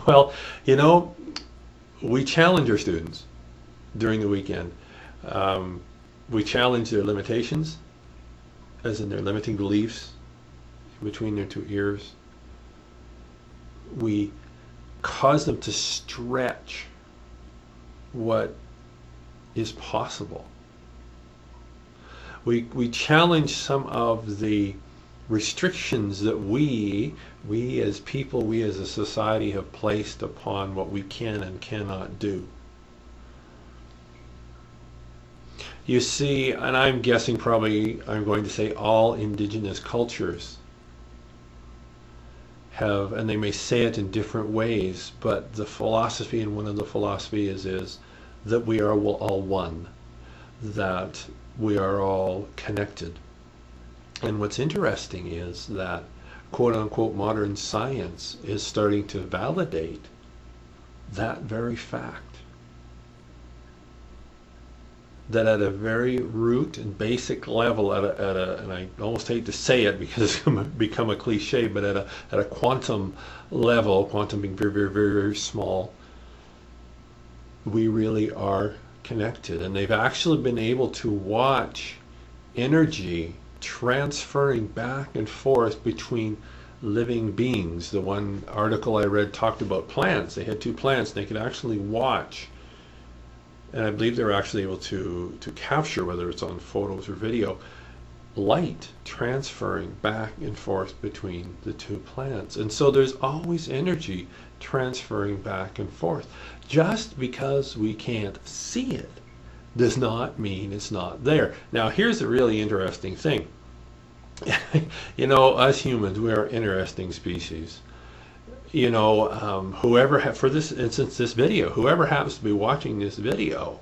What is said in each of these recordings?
Well, you know, we challenge our students during the weekend. Um, we challenge their limitations, as in their limiting beliefs between their two ears. We cause them to stretch what is possible. We challenge some of the restrictions that we as people, we as a society have placed upon what we can and cannot do. You see, and I'm guessing probably I'm going to say all indigenous cultures have, and they may say it in different ways, but the philosophy, and one of the philosophy is that we are all one, that we are all connected. And what's interesting is that quote unquote modern science is starting to validate that very fact. That at a very root and basic level, and I almost hate to say it because it's become a cliche, but at a quantum level, quantum being very, very, very, very small, we really are connected. And they've actually been able to watch energy transferring back and forth between living beings. The one article I read talked about plants. They had two plants, and they could actually watch, and I believe they were actually able to capture, whether it's on photos or video, light transferring back and forth between the two plants. And so there's always energy transferring back and forth. Just because we can't see it does not mean it's not there. Now here's a really interesting thing. You know, us humans, we are an interesting species. You know, for this instance, this video, whoever happens to be watching this video,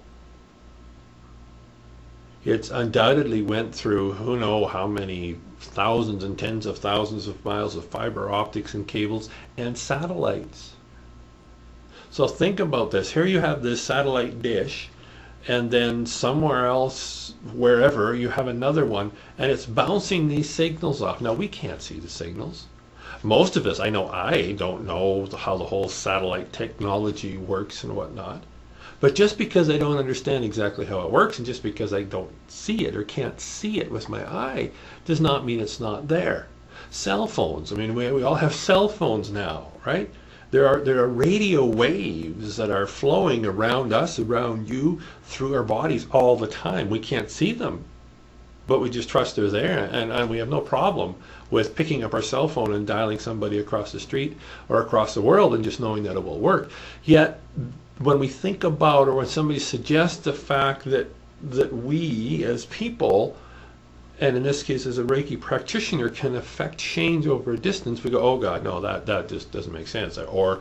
it's undoubtedly went through who knows how many thousands and tens of thousands of miles of fiber optics and cables and satellites. So think about this. Here you have this satellite dish, and then somewhere else, wherever, you have another one, and it's bouncing these signals off. Now, we can't see the signals. Most of us, I know I don't know how the whole satellite technology works and whatnot. But just because I don't understand exactly how it works, and just because I don't see it or can't see it with my eye, does not mean it's not there. Cell phones, I mean, we all have cell phones now, right? There are radio waves that are flowing around us, around you, through our bodies all the time. We can't see them, but we just trust they're there, and we have no problem with picking up our cell phone and dialing somebody across the street or across the world and just knowing that it will work. Yet, when we think about, or when somebody suggests the fact that we as people, and in this case as a Reiki practitioner, can affect change over a distance, we go, oh God, no, that just doesn't make sense. Or,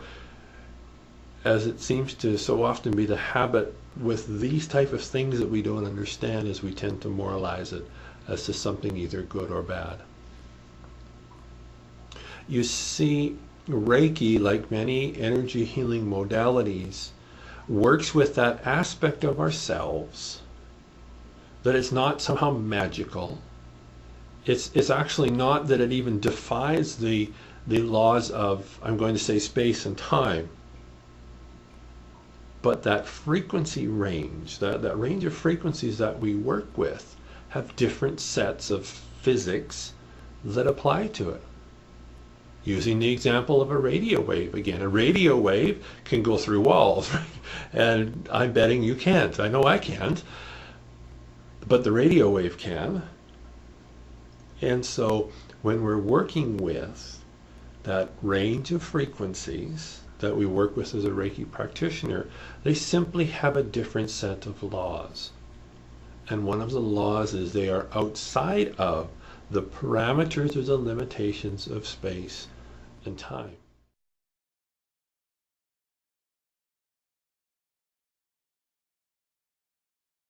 as it seems to so often be the habit with these type of things that we don't understand, is we tend to moralize it as to something either good or bad. You see, Reiki, like many energy healing modalities, works with that aspect of ourselves, that it's not somehow magical. It's actually not that it even defies the laws of, I'm going to say, space and time. But that frequency range, that range of frequencies that we work with, have different sets of physics that apply to it. Using the example of a radio wave again, a radio wave can go through walls, right? And I'm betting you can't. I know I can't, but the radio wave can. And so when we're working with that range of frequencies that we work with as a Reiki practitioner, they simply have a different set of laws. And one of the laws is they are outside of the parameters or the limitations of space and time.